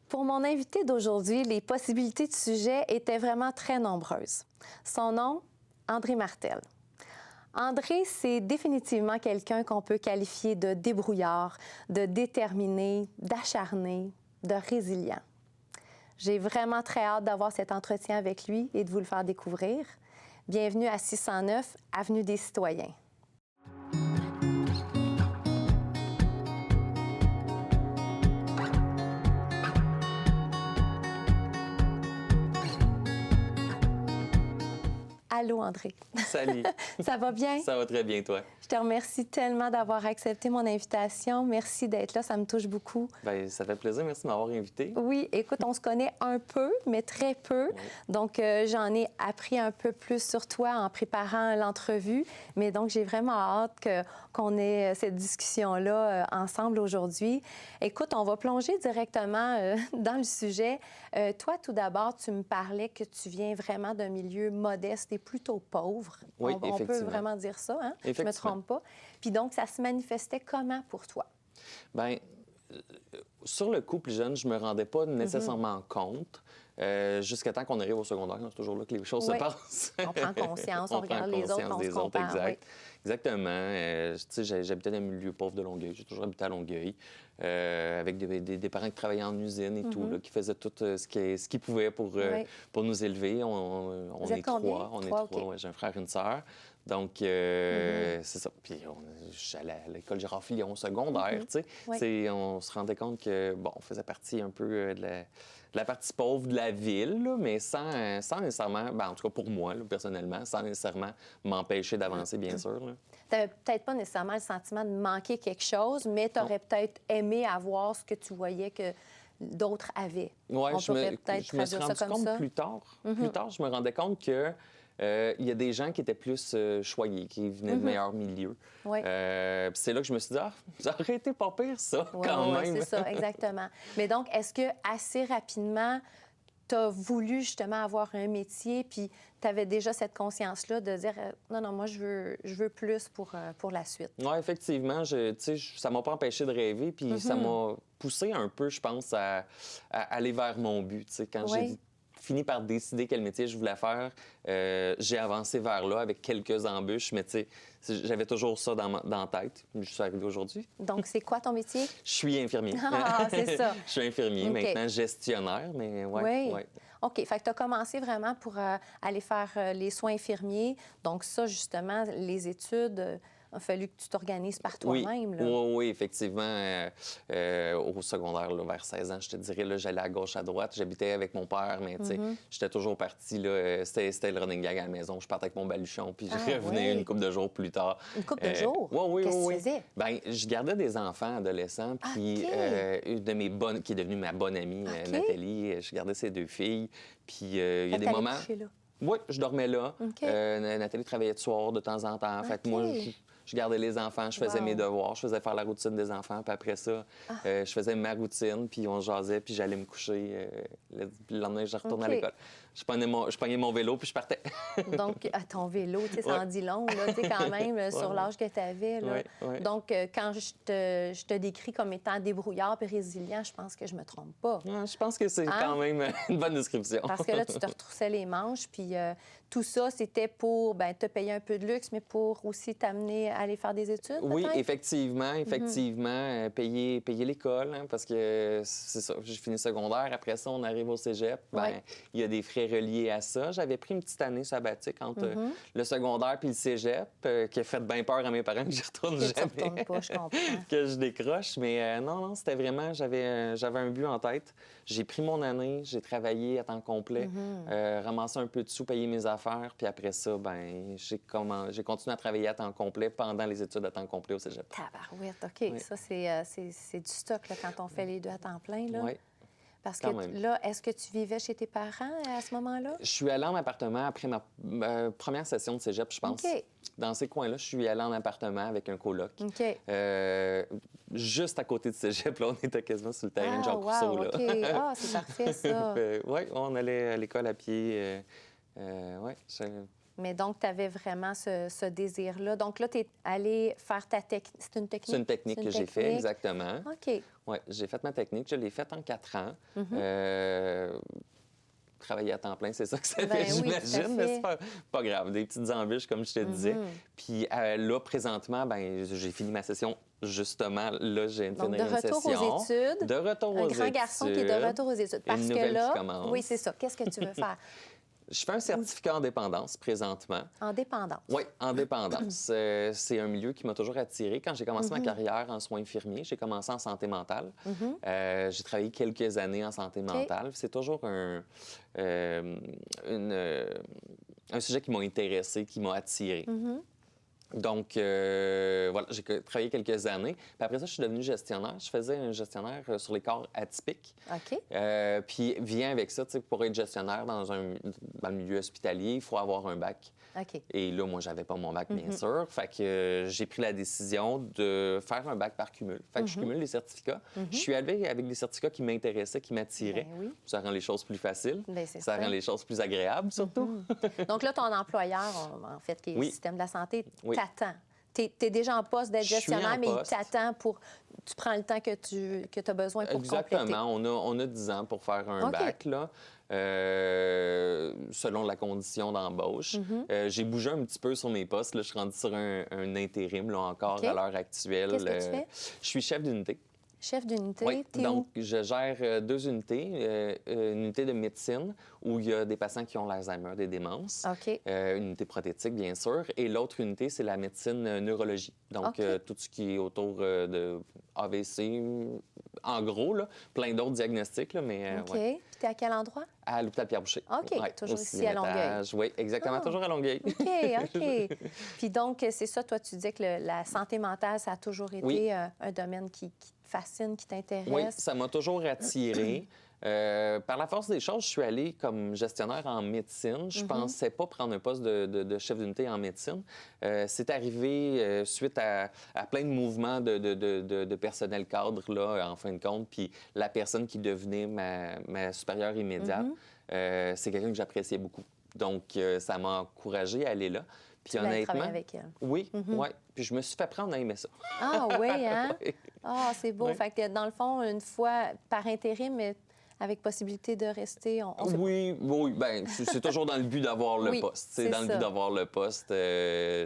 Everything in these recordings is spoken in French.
Pour mon invité d'aujourd'hui, les possibilités de sujet étaient vraiment très nombreuses. Son nom, André Martel. André, c'est définitivement quelqu'un qu'on peut qualifier de débrouillard, de déterminé, d'acharné, de résilient. J'ai vraiment très hâte d'avoir cet entretien avec lui et de vous le faire découvrir. Bienvenue à 609, Avenue des Citoyens. Allô, André. Salut. Ça va bien? Ça va très bien, toi? Je te remercie tellement d'avoir accepté mon invitation. Merci d'être là, ça me touche beaucoup. Bien, ça fait plaisir. Merci de m'avoir invité. Oui, écoute, on se connaît un peu, mais très peu. Oui. Donc, j'en ai appris un peu plus sur toi en préparant l'entrevue. Mais donc, j'ai vraiment hâte qu'on ait cette discussion-là ensemble aujourd'hui. Écoute, on va plonger directement dans le sujet. Toi, tout d'abord, tu me parlais que tu viens vraiment d'un milieu modeste et plutôt pauvre. Oui, on peut effectivement. vraiment dire ça, hein? Je me Effectivement. trompe pas. Puis donc, ça se manifestait comment pour toi? Bien, sur le coup, plus jeune, je me rendais pas nécessairement compte jusqu'à temps qu'on arrive au secondaire. C'est toujours là que les choses Oui. se passent. On prend conscience, on regarde prend les autres, conscience on se des autres, compare. exact. Oui. Exactement. Tu sais, j'habitais dans un milieu pauvre de Longueuil. J'ai toujours habité à Longueuil, avec des parents qui travaillaient en usine et tout, là, qui faisaient tout ce qu'ils pouvaient Oui. pour nous élever. On Vous est êtes combien? trois. On est Trois, trois. OK. Ouais, j'ai un frère et une sœur. Donc, c'est ça. Puis, j'allais à l'école Gérard Filion au secondaire, tu sais. Oui. C'est- On se rendait compte que, bon, on faisait partie un peu de la partie pauvre de la ville, là, mais sans nécessairement, ben, en tout cas pour moi, là, personnellement, sans nécessairement m'empêcher d'avancer, bien sûr. Là. Tu n'avais peut-être pas nécessairement le sentiment de manquer quelque chose, mais tu aurais peut-être aimé avoir ce que tu voyais que d'autres avaient. Ouais, On je me, pourrait peut-être je me suis traduire rendu ça comme compte ça. plus tard. Plus tard, je me rendais compte que il y a des gens qui étaient plus choyés, qui venaient de meilleurs milieux. Oui. Puis c'est là que je me suis dit, ah, ça aurait été pas pire, ça, Oui, quand oui, même. c'est ça, exactement. Mais donc, est-ce que assez rapidement, tu as voulu justement avoir un métier, puis tu avais déjà cette conscience-là de dire non, non, moi, je veux plus pour la suite? Oui, effectivement. Tu sais, ça m'a pas empêché de rêver, puis ça m'a poussé un peu, je pense, à aller vers mon but. Tu sais, quand Oui. j'ai fini par décider quel métier je voulais faire, j'ai avancé vers là avec quelques embûches, mais tu sais, j'avais toujours ça dans la tête. Je suis arrivé aujourd'hui. Donc, c'est quoi ton métier? Je suis infirmier. Ah, c'est ça. Je suis infirmier, OK. maintenant gestionnaire, mais Oui. ouais. OK. Fait que tu as commencé vraiment pour aller faire les soins infirmiers. Donc, ça, justement, les études, il a fallu que tu t'organises par toi-même. Oui, Là. oui, effectivement. Au secondaire, là, vers 16 ans, je te dirais, là, j'allais à gauche, à droite. J'habitais avec mon père, mais tu sais, j'étais toujours parti. Là, c'était le running gag à la maison. Je partais avec mon baluchon, puis je revenais ouais. une couple de jours plus tard. Une couple de jours? Oui. Qu'est-ce que tu faisais? Bien, je gardais des enfants adolescents, puis OK. une de mes bonnes, qui est devenue ma bonne amie, OK. Nathalie, je gardais ses deux filles. Puis il y a Fait que des t'allais moments. coucher là. Oui, je dormais là. OK. Nathalie travaillait de soir de temps en temps. Fait que moi, OK. je gardais les enfants, je faisais Wow. mes devoirs, je faisais faire la routine des enfants. Puis après ça, je faisais ma routine, puis on jasait, puis j'allais me coucher. Le lendemain, je retournais OK. à l'école. Je pognais mon vélo, puis je partais. Donc, à ton vélo, tu sais, ça Ouais. en dit long, là, tu sais, quand même, sur l'âge que tu avais. Là. Ouais. Donc, quand je te décris comme étant débrouillard et résilient, je pense que je me trompe pas. Ouais, je pense que c'est quand même une bonne description. Parce que là, tu te retroussais les manches, puis tout ça, c'était pour te payer un peu de luxe, mais pour aussi t'amener à aller faire des études, Oui, peut-être? effectivement. Payer l'école, hein, parce que c'est ça, j'ai fini secondaire. Après ça, on arrive au cégep. Ouais. Il y a des frais reliés à ça. J'avais pris une petite année sabbatique entre le secondaire puis le cégep, qui a fait bien peur à mes parents que j'y retourne Que tu jamais. retournes pas, je comprends. Que je décroche. Mais non, c'était vraiment, j'avais un but en tête. J'ai pris mon année, j'ai travaillé à temps complet, ramassé un peu de sous, payé mes affaires. Puis après ça, j'ai continué à travailler à temps complet pendant les études à temps complet au cégep. Tabarouette, OK. Oui. Ça, c'est du stock là, quand on fait les deux à temps plein. Là. Oui. Parce que Quand même. là, est-ce que tu vivais chez tes parents à ce moment-là? Je suis allé en appartement après ma première session de cégep, je pense. OK. Dans ces coins-là, je suis allé en appartement avec un coloc. OK. Juste à côté de cégep, là, on était quasiment sur le terrain de Jean wow, Rousseau. Là. OK. Ah, c'est parfait, ça. Oui, on allait à l'école à pied. Oui, Mais donc, tu avais vraiment ce désir-là. Donc là, tu es allé faire ta technique. C'est une technique? C'est une technique que j'ai fait, exactement. OK. Oui, j'ai fait ma technique. Je l'ai faite en 4 ans. Travailler à temps plein, c'est ça que ça fait, Oui, j'imagine. Mais c'est pas grave. Des petites embûches, comme je te disais. Puis là, présentement, ben j'ai fini ma session. Justement, là, j'ai une Donc, de retour session. aux études. De retour aux études. Un grand garçon qui est de retour aux études. Parce une que nouvelle là, qui commence. oui, c'est ça. Qu'est-ce que tu veux faire? Je fais un certificat en dépendance présentement. En dépendance? Oui, en dépendance. C'est un milieu qui m'a toujours attiré. Quand j'ai commencé ma carrière en soins infirmiers, j'ai commencé en santé mentale. J'ai travaillé quelques années en santé mentale. C'est toujours un sujet qui m'a intéressé, qui m'a attiré. Donc, voilà, j'ai travaillé quelques années. Puis après ça, je suis devenu gestionnaire. Je faisais un gestionnaire sur les corps atypiques. OK. Puis vient avec ça, tu sais, pour être gestionnaire dans le milieu hospitalier, il faut avoir un bac. OK. Et là, moi, j'avais pas mon bac, bien sûr. Fait que j'ai pris la décision de faire un bac par cumul. Fait que je cumule les certificats. Je suis allé avec des certificats qui m'intéressaient, qui m'attiraient. Ben oui. Ça rend les choses plus faciles. Bien, c'est ça rend les choses plus agréables, surtout. Donc là, ton employeur, en fait, qui est le système de la santé, t'attend. Tu es déjà en poste d'être gestionnaire, mais il t'attend pour... Tu prends le temps que tu as besoin pour compléter. Exactement. On a 10 ans pour faire un bac, là. Selon la condition d'embauche. J'ai bougé un petit peu sur mes postes. Là, je suis rendu sur un intérim là, encore à l'heure actuelle. Qu'est-ce que tu fais? Je suis chef d'unité. Chef d'unité, Oui, t'es donc où? je gère 2 unités. Une unité de médecine où il y a des patients qui ont l'Alzheimer, des démences. OK. Une unité prothétique, bien sûr. Et l'autre unité, c'est la médecine neurologie. Donc, tout ce qui est autour de AVC, en gros, là, plein d'autres diagnostics. Là, mais, OK. Puis t'es à quel endroit? À l'hôpital Pierre-Boucher. OK, toujours ici à Longueuil. Oui, exactement, toujours à Longueuil. OK, OK. Puis donc, c'est ça, toi, tu disais que la santé mentale, ça a toujours été un domaine qui te fascine, qui t'intéresse. Oui, ça m'a toujours attiré. Par la force des choses, je suis allée comme gestionnaire en médecine. Je pensais pas prendre un poste de chef d'unité en médecine. C'est arrivé suite à plein de mouvements de personnel cadre, là, en fin de compte. Puis la personne qui devenait ma supérieure immédiate, c'est quelqu'un que j'appréciais beaucoup. Donc, ça m'a encouragée à aller là. Puis honnêtement, travailler avec elle. Oui, oui. Puis je me suis fait prendre à aimer ça. Ah oui, hein? Oui. Ah, c'est beau. Fait que dans le fond, une fois par intérim, mais avec possibilité de rester, Oui, bien, c'est toujours dans le but d'avoir le poste. C'est dans le but d'avoir le poste.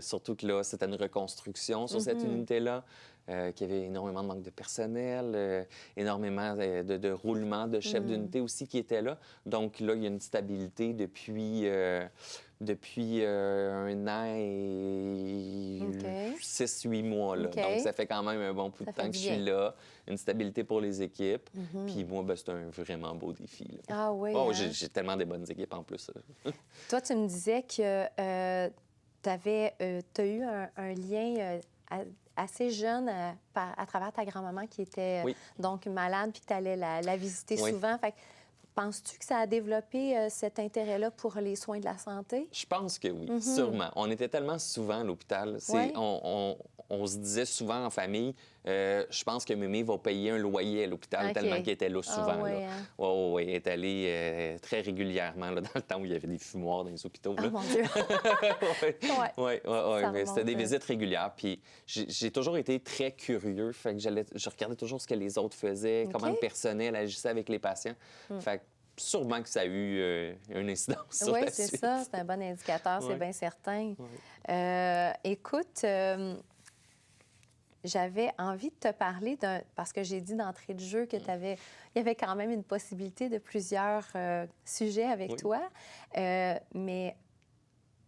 Surtout que là, c'était une reconstruction sur cette unité-là. Qu'il y avait énormément de manque de personnel, énormément de roulement de chefs d'unité aussi qui étaient là. Donc là, il y a une stabilité depuis 1 an et 6-8 mois. Là. Donc, ça fait quand même un bon bout de temps que je suis là. Une stabilité pour les équipes. Puis moi, ben, c'est un vraiment beau défi. Là. Ah oui, oh, j'ai tellement des bonnes équipes en plus. Toi, tu me disais que tu as eu un lien assez jeune à travers ta grand-maman qui était donc malade, puis tu allais la visiter souvent. Fait que, penses-tu que ça a développé cet intérêt-là pour les soins de la santé? Je pense que oui, sûrement. On était tellement souvent à l'hôpital. On se disait souvent en famille, je pense que Mémé va payer un loyer à l'hopital tellement qu'elle était là souvent. Oui, elle est allée très régulièrement là, dans le temps où il y avait des fumoirs dans les hôpitaux. Oh mon Dieu! Oui, mais c'était des visites régulières. Puis j'ai toujours été très curieux. Fait que je regardais toujours ce que les autres faisaient, comment le personnel agissait avec les patients. Fait que sûrement que ça a eu une incidence sur la suite. Oui, c'est ça. C'est un bon indicateur, c'est bien certain. Écoute, j'avais envie de te parler parce que j'ai dit d'entrée de jeu que il y avait quand même une possibilité de plusieurs sujets avec toi. Mais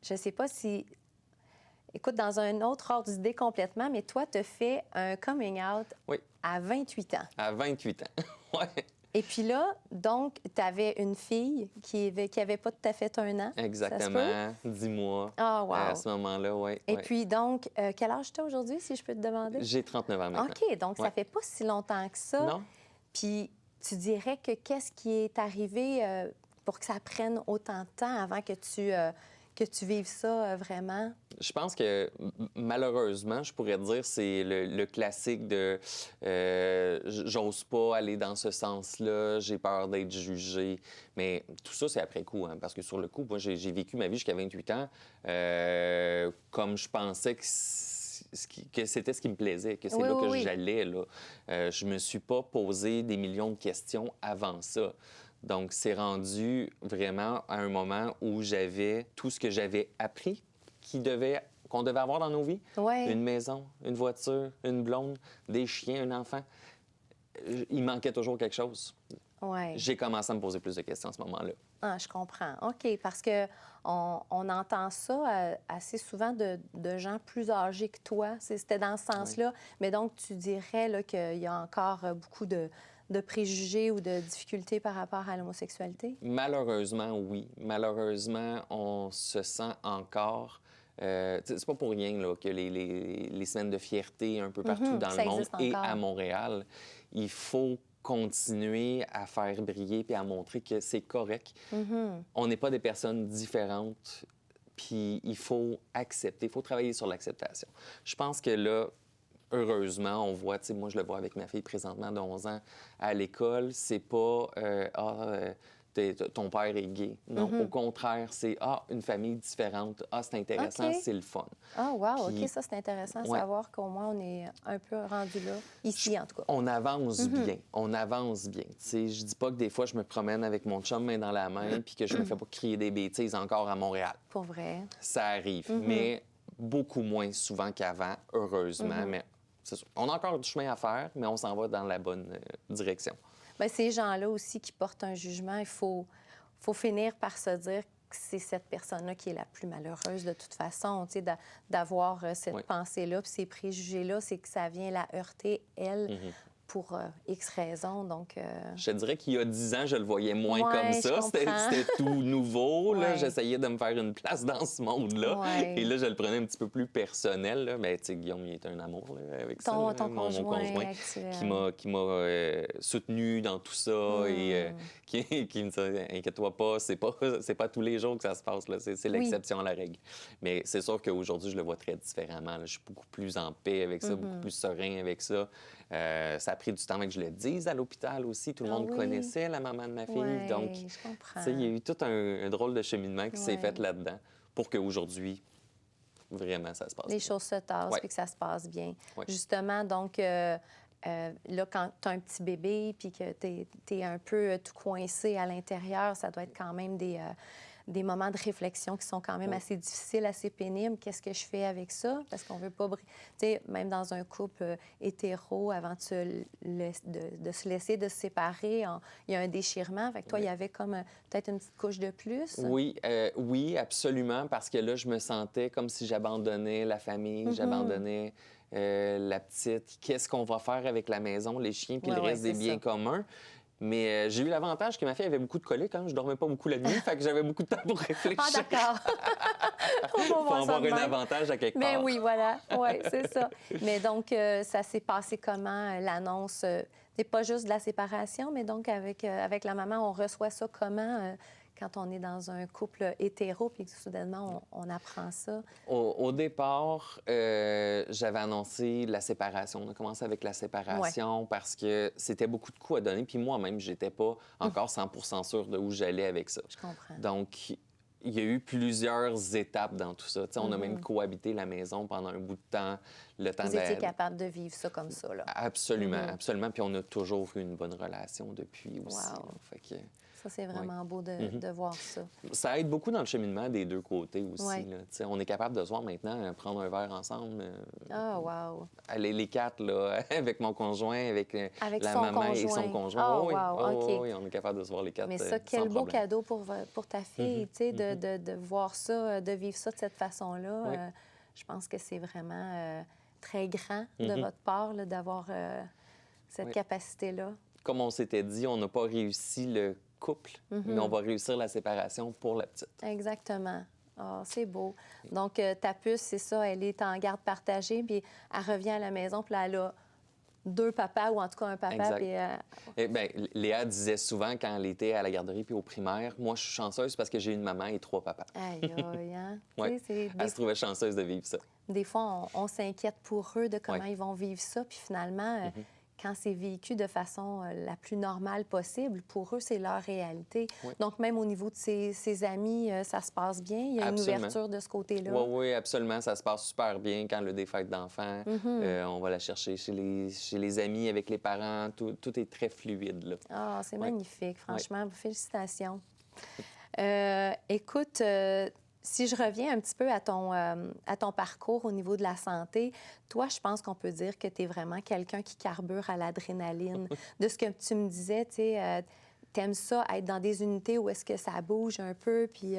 je ne sais pas si... Écoute, dans un autre ordre d'idée complètement, mais toi, tu as fait un coming out à 28 ans. À 28 ans, oui. Et puis là, donc, tu avais une fille qui avait pas tout à fait 1 an. Exactement, 10 mois à ce moment-là, oui. Et puis donc, quel âge tu as aujourd'hui, si je peux te demander? J'ai 39 ans maintenant. OK, donc ça fait pas si longtemps que ça. Non. Puis tu dirais que qu'est-ce qui est arrivé pour que ça prenne autant de temps avant que que tu vives ça vraiment? Je pense que malheureusement, je pourrais dire, c'est le classique de j'ose pas aller dans ce sens-là, j'ai peur d'être jugé. Mais tout ça, c'est après coup, hein, parce que sur le coup, moi, j'ai vécu ma vie jusqu'à 28 ans comme je pensais que c'était ce qui me plaisait, que c'est Oui, là oui, que oui. j'allais. Là. Je me suis pas posé des millions de questions avant ça. Donc, c'est rendu vraiment à un moment où j'avais tout ce que j'avais appris qu'on devait avoir dans nos vies. Ouais. Une maison, une voiture, une blonde, des chiens, un enfant. Il manquait toujours quelque chose. Ouais. J'ai commencé à me poser plus de questions à ce moment-là. Ah, je comprends. OK, parce que on entend ça assez souvent de gens plus âgés que toi. C'était dans ce sens-là. Mais donc, tu dirais là, qu'il y a encore beaucoup de préjugés ou de difficultés par rapport à l'homosexualité? Malheureusement, oui. Malheureusement, on se sent encore... c'est pas pour rien là, que les semaines de fierté un peu partout dans Ça le monde existe et encore. à Montréal, il faut continuer à faire briller puis à montrer que c'est correct. On n'est pas des personnes différentes, puis il faut accepter, il faut travailler sur l'acceptation. Je pense que là, heureusement, on voit, tu sais, moi je le vois avec ma fille présentement de 11 ans à l'école, c'est pas ton père est gay. Non, au contraire, c'est une famille différente. C'est intéressant, OK. c'est le fun. Ah, wow, Puis, OK, ça, c'est intéressant de ouais. savoir qu'au moins on est un peu rendu là, ici en tout cas. On avance bien, on avance bien. Tu sais, je dis pas que des fois je me promène avec mon chum main dans la main puis que je me fais pas crier des bêtises encore à Montréal. Pour vrai. Ça arrive, mais beaucoup moins souvent qu'avant, heureusement. Mais c'est sûr. On a encore du chemin à faire, mais on s'en va dans la bonne direction. Bien, ces gens-là aussi qui portent un jugement, il faut finir par se dire que c'est cette personne-là qui est la plus malheureuse de toute façon, tu sais, d'avoir cette Oui. pensée-là, puis ces préjugés-là, c'est que ça vient la heurter, elle, pour X raisons, donc... Je te dirais qu'il y a 10 ans, je le voyais moins Ouais, comme je ça. comprends. C'était tout nouveau. Là. Ouais. J'essayais de me faire une place dans ce monde-là. Ouais. Et là, je le prenais un petit peu plus personnel. Là. Mais tu sais, Guillaume, il est un amour là, avec ça. Ton Mon conjoint actuel. qui m'a soutenu dans tout ça et qui me dit inquiète-toi pas, c'est pas tous les jours que ça se passe. Là. C'est l'exception à la règle. Mais c'est sûr qu'aujourd'hui, je le vois très différemment. Là. Je suis beaucoup plus en paix avec ça, beaucoup plus serein avec ça. Ça a pris du temps avant que je le dise à l'hôpital aussi. Tout le monde connaissait la maman de ma fille. Ouais, Donc, je comprends. il y a eu tout un drôle de cheminement qui s'est Ouais. fait là-dedans pour qu'aujourd'hui, vraiment, ça se passe Les bien. choses se tassent Ouais. puis que ça se passe bien. Ouais. Justement, donc, là, quand tu as un petit bébé puis que tu es un peu tout coincé à l'intérieur, ça doit être quand même des moments de réflexion qui sont quand même Ouais. assez difficiles, assez pénibles. Qu'est-ce que je fais avec ça? Parce qu'on veut pas... Tu sais, même dans un couple hétéro, avant de se laisser, de se séparer, il y a un déchirement. Fait que toi, il y avait comme peut-être une petite couche de plus. Oui, oui, absolument, parce que là, je me sentais comme si j'abandonnais la famille, j'abandonnais la petite. Qu'est-ce qu'on va faire avec la maison, les chiens, puis Ouais, le ouais, reste des c'est biens ça. communs? Mais j'ai eu l'avantage que ma fille avait beaucoup de coliques. Hein? Je dormais pas beaucoup la nuit, fait que j'avais beaucoup de temps pour réfléchir. Ah, d'accord. On va Faut voir ça avoir de un même. avantage à quelque Mais part. oui, voilà. Oui, c'est ça. Mais donc, ça s'est passé comment, l'annonce? C'est pas juste de la séparation, mais donc avec la maman, on reçoit ça comment quand on est dans un couple hétéro puis que soudainement, on apprend ça? Au départ, j'avais annoncé la séparation. On a commencé avec la séparation parce que c'était beaucoup de coups à donner. Puis moi-même, j'étais pas encore 100 sûr de où j'allais avec ça. Je comprends. Donc, il y a eu plusieurs étapes dans tout ça. Tu sais, on a même cohabité la maison pendant un bout de temps. Le temps Vous étiez capable de vivre ça comme ça, là? Absolument, absolument. Puis on a toujours eu une bonne relation depuis aussi. Wow. Là. Fait que Ça, c'est vraiment beau de voir ça. ça aide beaucoup dans le cheminement des deux côtés aussi. Ouais. Là. Tu sais, on est capable de se voir maintenant, prendre un verre ensemble. Ah, wow! Aller les quatre, là, avec mon conjoint, avec, Avec la son maman et conjoint. son conjoint. Oh, oui, wow, oh, OK. oui, on est capable de se voir les quatre Mais ça, sans quel beau problème. cadeau pour ta fille, tu sais, de voir ça, de vivre ça de cette façon-là. Oui. Je pense que c'est vraiment très grand de votre part là, d'avoir cette Oui. capacité-là. Comme on s'était dit, on n'a pas réussi le couple, mais on va réussir la séparation pour la petite. Exactement. Ah, c'est beau. Donc, ta puce, c'est ça, elle est en garde partagée, puis elle revient à la maison, puis là, elle a deux papas, ou en tout cas un papa. Exact. Puis, Eh bien, Léa disait souvent quand elle était à la garderie puis au primaire, moi, je suis chanceuse parce que j'ai une maman et 3 papas. aïe, aïe, hein? Ouais. Tu sais, Elle se trouvait chanceuse de vivre ça. des fois, on s'inquiète pour eux de comment Ouais. ils vont vivre ça. Puis finalement, quand c'est vécu de façon la plus normale possible, pour eux, c'est leur réalité. Oui. Donc, même au niveau de ses amis, ça se passe bien. Il y a Absolument. une ouverture de ce côté-là. Oui, oui, absolument. Ça se passe super bien quand le des fêtes d'enfants. On va la chercher chez les amis, avec les parents. Tout est très fluide, là. Ah, c'est Ouais. magnifique, franchement. Félicitations. Écoute, si je reviens un petit peu à ton parcours au niveau de la santé, toi, je pense qu'on peut dire que tu es vraiment quelqu'un qui carbure à l'adrénaline. De ce que tu me disais, tu sais, t'aimes ça, être dans des unités où est-ce que ça bouge un peu, puis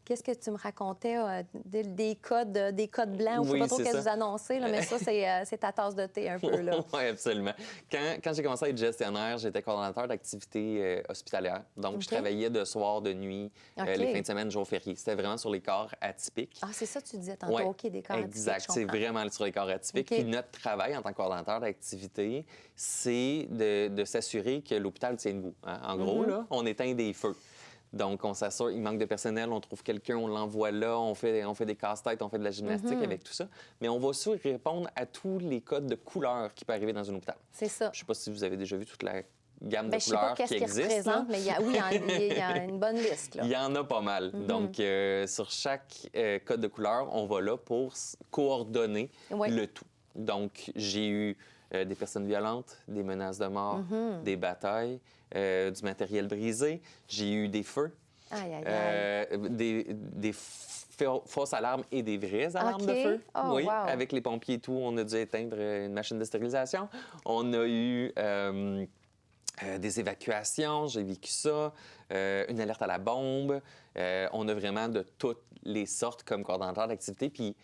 qu'est-ce que tu me racontais? Des codes blancs, ou je ne sais Oui, pas trop c'est qu'est-ce que ça. vous annoncez, là, mais ça, c'est ta tasse de thé un peu, là. Oui, absolument. Quand j'ai commencé à être gestionnaire, j'étais coordonnateur d'activités hospitalières. Donc, OK. je travaillais de soir, de nuit, OK. les fins de semaine, jours fériés. C'était vraiment sur les corps atypiques. Ah, c'est ça que tu disais tantôt, Ouais, OK, des corps atypiques, exact. je C'est comprends. vraiment sur les corps atypiques. OK. Puis notre travail en tant que coordonnateur d'activité, c'est de s'assurer que l'hôpital tient debout. Hein. En gros, Mm-hmm. là, on éteint des feux. Donc, on s'assure, il manque de personnel, on trouve quelqu'un, on l'envoie là, on fait des casse-têtes, on fait de la gymnastique avec tout ça. Mais on va aussi répondre à tous les codes de couleurs qui peuvent arriver dans un hôpital. C'est ça. Je ne sais pas si vous avez déjà vu toute la gamme Bien, de je sais pas couleurs qu'est-ce qui qu'il existent. là. représente, mais oui, il y a une bonne liste, là. Il y en a pas mal. Donc, sur chaque code de couleur, on va là pour coordonner Oui. le tout. Donc, j'ai eu des personnes violentes, des menaces de mort, des batailles, du matériel brisé. J'ai eu des feux, Aïe, aïe, aïe. des fausses alarmes et des vraies alarmes OK. de feu. Oh, oui, wow. avec les pompiers et tout, on a dû éteindre une machine de stérilisation. On a eu des évacuations, j'ai vécu ça, une alerte à la bombe. On a vraiment de toutes les sortes comme coordonnateur d'activité. Puis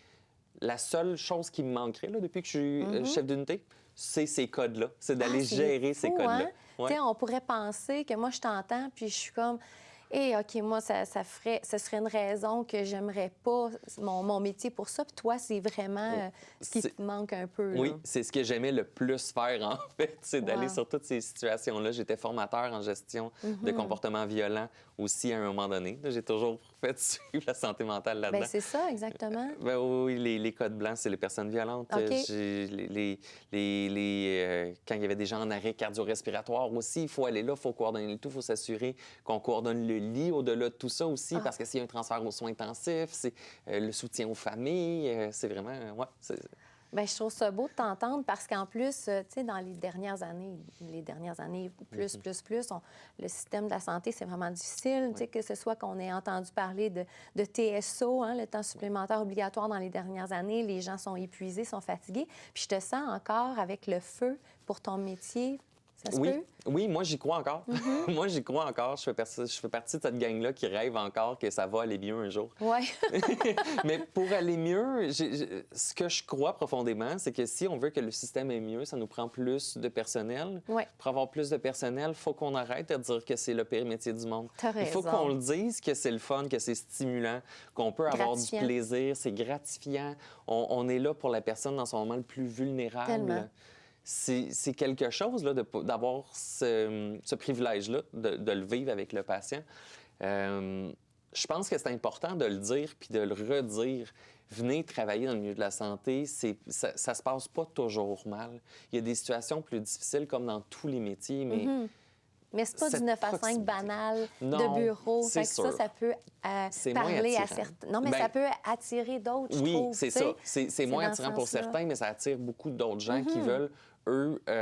la seule chose qui me manquerait là, depuis que je suis chef d'unité, c'est ces codes-là. C'est d'aller Ah, c'est gérer ces fou, codes-là. hein? Ouais. Tu sais, on pourrait penser que moi, je t'entends, puis je suis comme... OK, moi, ce serait une raison que j'aimerais pas mon métier pour ça. Puis toi, c'est vraiment ce qui te manque un peu, là. Oui, c'est ce que j'aimais le plus faire, en fait, c'est d'aller Wow. sur toutes ces situations-là. J'étais formateur en gestion de comportements violents aussi à un moment donné. J'ai toujours fait suivre la santé mentale là-dedans. Bien, c'est ça, exactement. Ben oui, les codes blancs, c'est les personnes violentes. OK. Quand il y avait des gens en arrêt cardio-respiratoire aussi, il faut aller là, il faut coordonner le tout, il faut s'assurer qu'on coordonne le lit au-delà de tout ça aussi, parce que s'il y a un transfert aux soins intensifs, c'est le soutien aux familles, c'est vraiment... ouais, Bien, je trouve ça beau de t'entendre parce qu'en plus, tu sais, dans les dernières années, plus, le système de la santé, c'est vraiment difficile. Tu sais, que ce soit qu'on ait entendu parler de TSO, hein, le temps supplémentaire obligatoire dans les dernières années, les gens sont épuisés, sont fatigués. Puis je te sens encore avec le feu pour ton métier. Ça se peut? Oui, moi, j'y crois encore. Moi, j'y crois encore. Je fais partie de cette gang-là qui rêve encore que ça va aller mieux un jour. Oui. Mais pour aller mieux, ce que je crois profondément, c'est que si on veut que le système aille mieux, ça nous prend plus de personnel. Ouais. Pour avoir plus de personnel, il faut qu'on arrête de dire que c'est le pire métier du monde. T'as Il faut raison. qu'on le dise que c'est le fun, que c'est stimulant, qu'on peut avoir du Gratifiant. plaisir, c'est gratifiant. On est là pour la personne dans son moment le plus vulnérable. Tellement. C'est quelque chose là, d'avoir ce privilège-là, de le vivre avec le patient. Je pense que c'est important de le dire puis de le redire. Venez travailler dans le milieu de la santé, ça se passe pas toujours mal. Il y a des situations plus difficiles comme dans tous les métiers, mais Mais c'est pas du cette 9 à 5 proximité. banal Non, de bureau. c'est Fait que sûr. ça peut C'est moins parler à attirant. certains. Non, mais Ben, ça peut attirer d'autres, je oui, trouve. c'est tu ça. sais. C'est moins dans ce attirant pour sens-là. certains, mais ça attire beaucoup d'autres gens qui veulent, eux, tu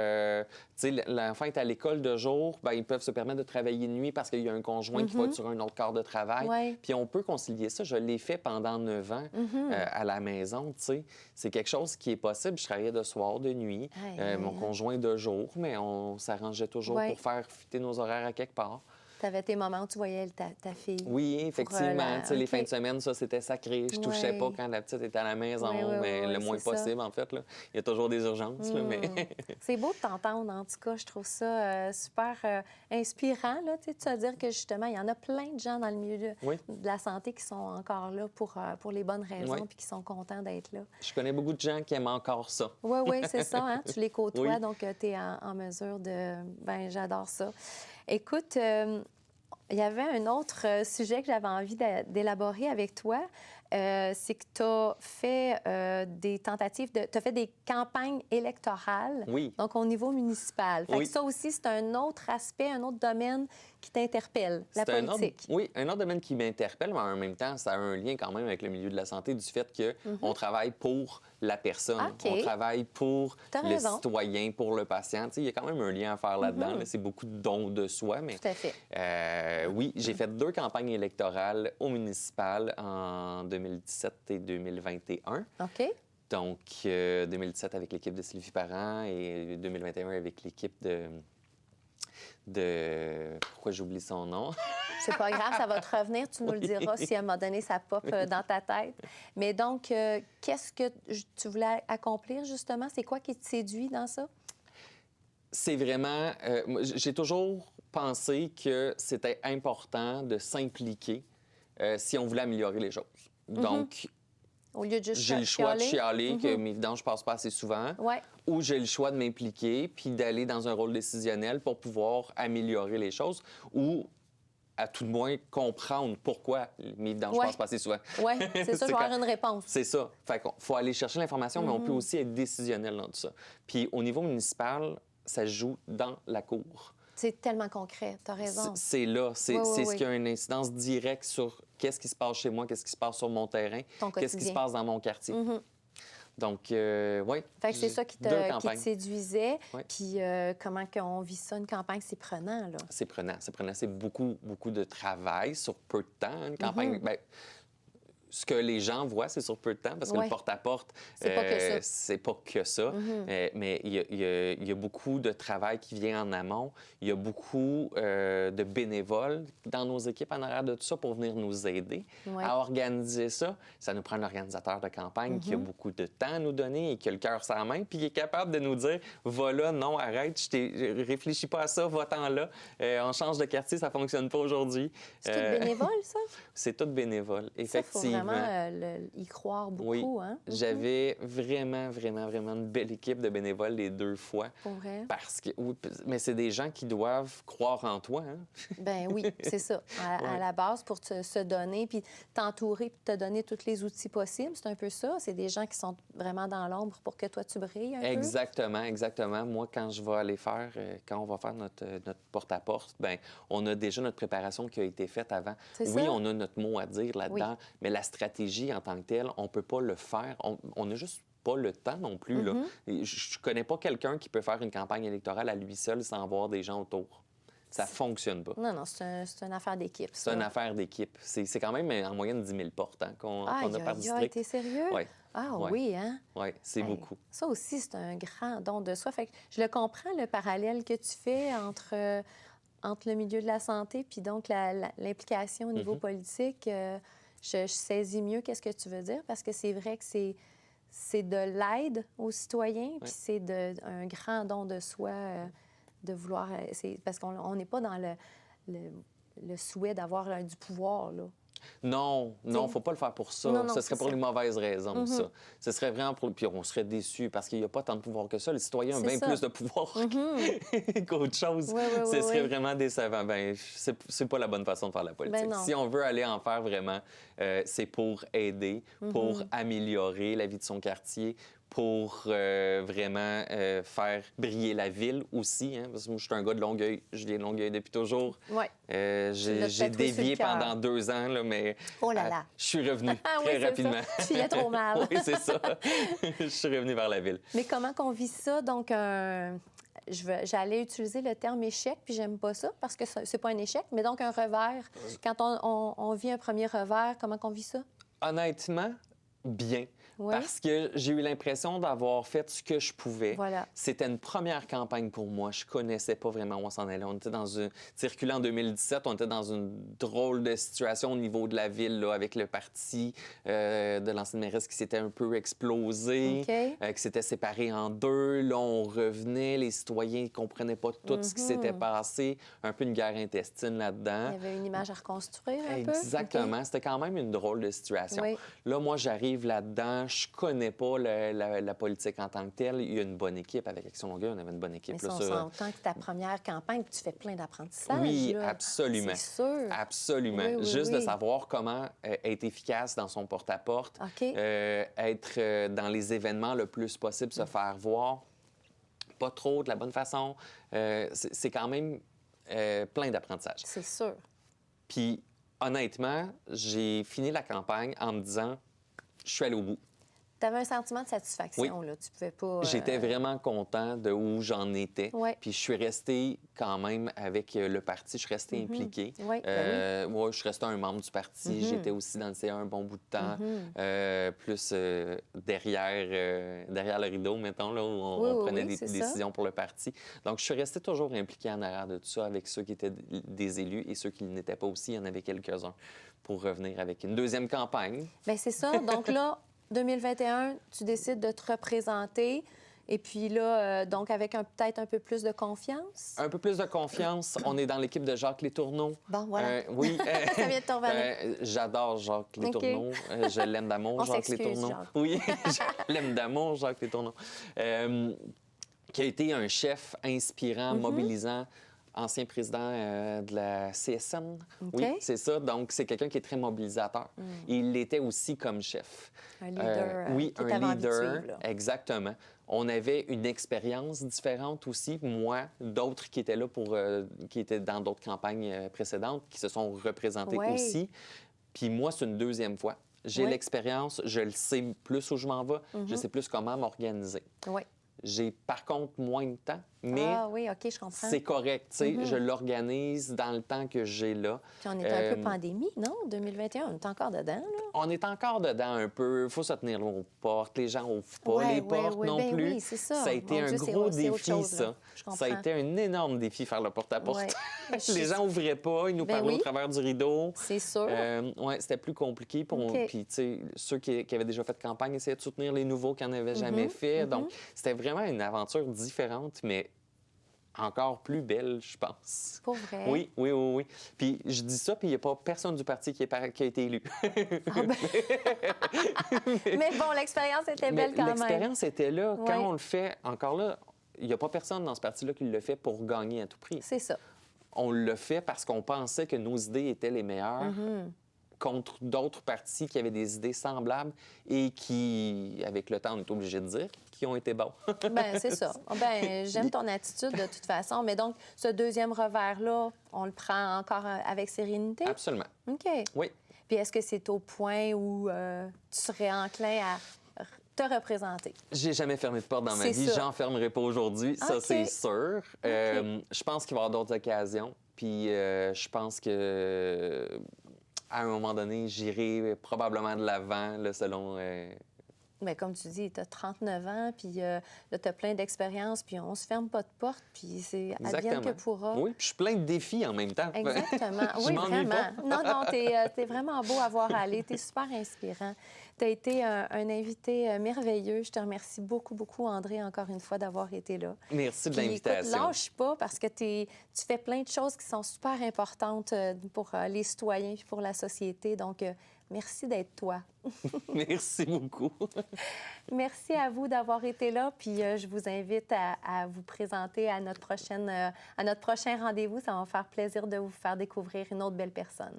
sais, l'enfant est à l'école de jour, ben, ils peuvent se permettre de travailler de nuit parce qu'il y a un conjoint qui va être sur un autre quart de travail. Ouais. Puis on peut concilier ça. Je l'ai fait pendant 9 ans à la maison, tu sais. C'est quelque chose qui est possible. Je travaillais de soir, de nuit, Aïe, aïe, mon aïe. conjoint de jour, mais on s'arrangeait toujours Ouais. pour faire fitter nos horaires à quelque part. Tu avais tes moments où tu voyais ta fille. Oui, effectivement. Tu sais, les OK. fins de semaine, ça, c'était sacré. Je touchais pas quand la petite était à la maison, mais le moins c'est ça. possible, en fait. Là. Il y a toujours des urgences, là, mais... C'est beau de t'entendre, en tout cas. Je trouve ça super inspirant, là, tu sais, de se dire que, justement, il y en a plein de gens dans le milieu de la santé qui sont encore là pour les bonnes raisons puis qui sont contents d'être là. Je connais beaucoup de gens qui aiment encore ça. Oui, c'est ça, hein? Tu les côtoies, Oui. donc tu es en mesure de... Ben, j'adore ça. Écoute, il y avait un autre sujet que j'avais envie d'élaborer avec toi. C'est que tu as fait des tentatives, tu as fait des campagnes électorales, Oui. donc au niveau municipal. Fait que ça aussi, c'est un autre aspect, un autre domaine qui t'interpelle, la politique. Un autre domaine qui m'interpelle, mais en même temps, ça a un lien quand même avec le milieu de la santé, du fait qu'on travaille pour la personne. OK. On travaille pour le citoyen, pour le patient. Tu sais, il y a quand même un lien à faire là-dedans. Là. C'est beaucoup de dons de soi. Mais, tout à fait. oui, j'ai fait 2 campagnes électorales au municipal en 2017 et 2021. OK. Donc, 2017 avec l'équipe de Sylvie Parent et 2021 avec l'équipe de... Pourquoi j'oublie son nom? C'est pas grave, ça va te revenir. Tu nous le diras si à un moment donné, ça pop dans ta tête. Mais donc, qu'est-ce que tu voulais accomplir, justement? C'est quoi qui te séduit dans ça? C'est vraiment... j'ai toujours pensé que c'était important de s'impliquer si on voulait améliorer les choses. Donc, au lieu de juste j'ai le choix de chialer, que évidemment, je passe pas assez souvent, ou j'ai le choix de m'impliquer puis d'aller dans un rôle décisionnel pour pouvoir améliorer les choses, ou à tout de moins comprendre pourquoi, mais évidemment, je passe pas assez souvent. Oui, c'est ça, je vais avoir une réponse. C'est ça. Fait qu'il faut aller chercher l'information, mais on peut aussi être décisionnel dans tout ça. Puis au niveau municipal, ça se joue dans la cour. C'est tellement concret, tu as raison. C'est là, c'est ce qui a une incidence directe sur qu'est-ce qui se passe chez moi, qu'est-ce qui se passe sur mon terrain, qu'est-ce qui se passe dans mon quartier. Donc, oui. Fait que c'est ça qui te séduisait. Puis comment qu'on vit ça, une campagne, c'est prenant, là. C'est prenant, c'est beaucoup, beaucoup de travail sur peu de temps. Une campagne, bien, ce que les gens voient, c'est sur peu de temps, parce que le porte-à-porte, c'est pas que ça. C'est pas que ça. Mais il y a beaucoup de travail qui vient en amont. Il y a beaucoup de bénévoles dans nos équipes en arrière de tout ça pour venir nous aider à organiser ça. Ça nous prend un organisateur de campagne qui a beaucoup de temps à nous donner et qui a le cœur sur la main, puis qui est capable de nous dire « Va là, non, arrête, je réfléchis pas à ça, va-t'en là. On change de quartier, ça fonctionne pas aujourd'hui. » C'est tout bénévole, ça? C'est tout bénévole, effectivement. Y croire beaucoup, oui. hein? J'avais vraiment une belle équipe de bénévoles les 2 fois. Pour vrai? Parce que, oui, mais c'est des gens qui doivent croire en toi, hein? Ben oui, c'est ça. À la base, pour se donner, puis t'entourer, puis te donner tous les outils possibles, c'est un peu ça. C'est des gens qui sont vraiment dans l'ombre pour que toi, tu brilles un peu. Exactement. Moi, quand je vais aller faire, quand on va faire notre porte-à-porte, ben on a déjà notre préparation qui a été faite avant. Oui, on a notre mot à dire là-dedans, mais la stratégie en tant que telle, on peut pas le faire. On n'a juste pas le temps non plus. Là. Je connais pas quelqu'un qui peut faire une campagne électorale à lui seul sans avoir des gens autour. Ça fonctionne pas. Non, c'est une affaire d'équipe. C'est une affaire d'équipe. C'est quand même en moyenne 10 000 portes qu'on a par district. T'es sérieux? Oui. Ah oui, hein? Oui, c'est beaucoup. Ça aussi, c'est un grand don de soi. Fait que je le comprends, le parallèle que tu fais entre le milieu de la santé puis donc l'implication au niveau politique. Je saisis mieux qu'est-ce que tu veux dire, parce que c'est vrai que c'est de l'aide aux citoyens, puis c'est un grand don de soi de vouloir... parce qu'on n'est pas dans le souhait d'avoir du pouvoir, là. Non, faut pas le faire pour ça. Non, ce serait pour les mauvaises raisons, ça. Ce serait vraiment pour... Puis on serait déçus parce qu'il n'y a pas tant de pouvoir que ça. Les citoyens ont bien plus de pouvoir qu'autre chose. Ce serait vraiment décevant. Ben, c'est pas la bonne façon de faire la politique. Ben si on veut aller en faire vraiment, c'est pour aider, pour améliorer la vie de son quartier, pour vraiment faire briller la ville aussi. Hein, parce que moi, je suis un gars de Longueuil. Je viens de Longueuil depuis toujours. Oui. J'ai dévié pendant 2 ans, là, mais oh là là. Je suis revenu très rapidement. Tu fillais trop mal. Oui, c'est ça. Je suis revenu vers la ville. Mais comment qu'on vit ça? Donc, j'allais utiliser le terme échec, puis j'aime pas ça, parce que c'est pas un échec, mais donc un revers. Quand on vit un premier revers, comment qu'on vit ça? Honnêtement, bien. Oui. Parce que j'ai eu l'impression d'avoir fait ce que je pouvais. Voilà. C'était une première campagne pour moi. Je connaissais pas vraiment où on s'en allait. On était dans une... Circulant en 2017, on était dans une drôle de situation au niveau de la ville, là, avec le parti de l'ancienne mairesse qui s'était un peu explosé, OK. qui s'était séparé en deux. Là, on revenait, les citoyens ne comprenaient pas tout ce qui s'était passé. Un peu une guerre intestine là-dedans. Il y avait une image à reconstruire un peu? Exactement. OK. C'était quand même une drôle de situation. Oui. Là, moi, j'arrive là-dedans. Je connais pas la politique en tant que telle. Il y a une bonne équipe. Avec Action Longueuil, on avait une bonne équipe. Mais là, ça, on s'entend que ta première campagne, tu fais plein d'apprentissages. Oui, là. absolument. C'est sûr. Absolument. Oui, oui, Juste de oui. savoir comment être efficace dans son porte-à-porte, OK. être dans les événements le plus possible, se faire voir, pas trop, de la bonne façon. C'est quand même plein d'apprentissages. C'est sûr. Puis, honnêtement, j'ai fini la campagne en me disant, je suis allé au bout. Tu avais un sentiment de satisfaction, là. Tu pouvais pas... J'étais vraiment content de où j'en étais. Ouais. Puis je suis resté quand même avec le parti. Je suis resté impliqué. Oui, Moi, je suis resté un membre du parti. J'étais aussi dans le CA un bon bout de temps. Plus derrière le rideau, mettons, là, où on prenait des décisions pour le parti. Donc, je suis resté toujours impliqué en arrière de tout ça avec ceux qui étaient des élus et ceux qui ne l'étaient pas aussi. Il y en avait quelques-uns pour revenir avec une deuxième campagne. Bien, c'est ça. Donc là... 2021, tu décides de te représenter. Et puis là, donc avec peut-être un peu plus de confiance. Un peu plus de confiance. On est dans l'équipe de Jacques Letourneau. Bon, voilà. Oui. Ça vient de ton valet. J'adore Jacques Letourneau. Je l'aime d'amour, Jacques Letourneau. Jacques. Oui, je l'aime d'amour, Jacques Letourneau. Qui a été un chef inspirant, mobilisant. Ancien président de la CSN. OK. Oui, c'est ça. Donc, c'est quelqu'un qui est très mobilisateur. Il l'était aussi comme chef. Un leader. Oui, qui un t'avait envie de leader. suivre, là. Exactement. On avait une expérience différente aussi. Moi, d'autres qui étaient là qui étaient dans d'autres campagnes précédentes, qui se sont représentés aussi. Puis moi, c'est une deuxième fois. J'ai l'expérience, je le sais plus où je m'en vais, je sais plus comment m'organiser. Oui. J'ai par contre moins de temps, mais Ah oui, OK, je comprends. c'est correct. Tu sais, je l'organise dans le temps que j'ai là. Puis on était un peu pandémie, non? 2021, on est encore dedans, là? On est encore dedans un peu. Il faut se tenir aux portes. Les gens n'ouvrent pas les portes non ben plus. Oui, c'est ça. Ça a été Mon un Dieu, gros c'est autre défi, chose, ça. là. Je comprends. Ça a été un énorme défi, faire le porte-à-porte. Ouais. Les gens n'ouvraient pas. Ils nous Ben parlaient oui. au travers du rideau. C'est sûr. Oui, c'était plus compliqué. Pour OK. Puis, tu sais, ceux qui avaient déjà fait campagne essayaient de soutenir les nouveaux qui n'en avaient jamais fait. Donc, c'était vraiment une aventure différente, mais encore plus belle, je pense. Pour vrai? Oui. Puis je dis ça, puis il n'y a pas personne du parti qui a été élu. Mais bon, l'expérience était belle quand même. L'expérience était là. Ouais. Quand on le fait, encore là, il n'y a pas personne dans ce parti-là qui le fait pour gagner à tout prix. C'est ça. On le fait parce qu'on pensait que nos idées étaient les meilleures contre d'autres partis qui avaient des idées semblables et qui, avec le temps, on est obligé de dire, qui ont été bons. Ben c'est ça. Ben j'aime ton attitude de toute façon. Mais donc, ce deuxième revers-là, on le prend encore avec sérénité? Absolument. OK. Oui. Puis est-ce que c'est au point où tu serais enclin à te représenter? J'ai jamais fermé de porte dans ma C'est vie. ça. J'en fermerai pas aujourd'hui, ça OK. c'est sûr. Je pense qu'il va y avoir d'autres occasions. Puis je pense que à un moment donné, j'irai probablement de l'avant, là, selon. Bien, comme tu dis, tu as 39 ans, puis là, tu as plein d'expérience, puis on se ferme pas de porte, puis c'est advienne que pourra. Oui, puis je suis plein de défis en même temps. Exactement. Je Oui, m'ennuie vraiment. pas. Non, t'es vraiment beau à voir aller. T'es super inspirant. Tu as été un invité merveilleux. Je te remercie beaucoup, beaucoup, André, encore une fois, d'avoir été là. Merci de Puis, l'invitation. écoute, lâche pas parce que tu fais plein de choses qui sont super importantes pour les citoyens puis pour la société. Donc, merci d'être toi. Merci beaucoup. Merci à vous d'avoir été là. Puis je vous invite à vous présenter à notre prochain rendez-vous. Ça va me faire plaisir de vous faire découvrir une autre belle personne.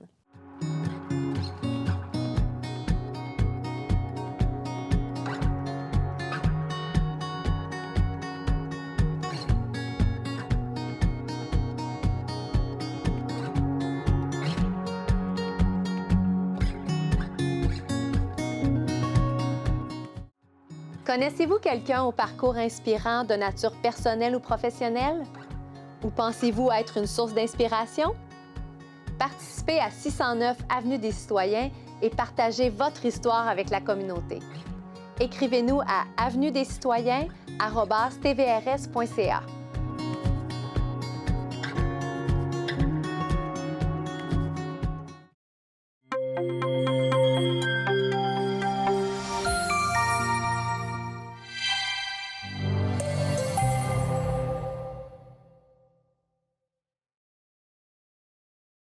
Connaissez-vous quelqu'un au parcours inspirant de nature personnelle ou professionnelle? Ou pensez-vous être une source d'inspiration? Participez à 609 Avenue des Citoyens et partagez votre histoire avec la communauté. Écrivez-nous à avenue-des-citoyens@tvrs.ca.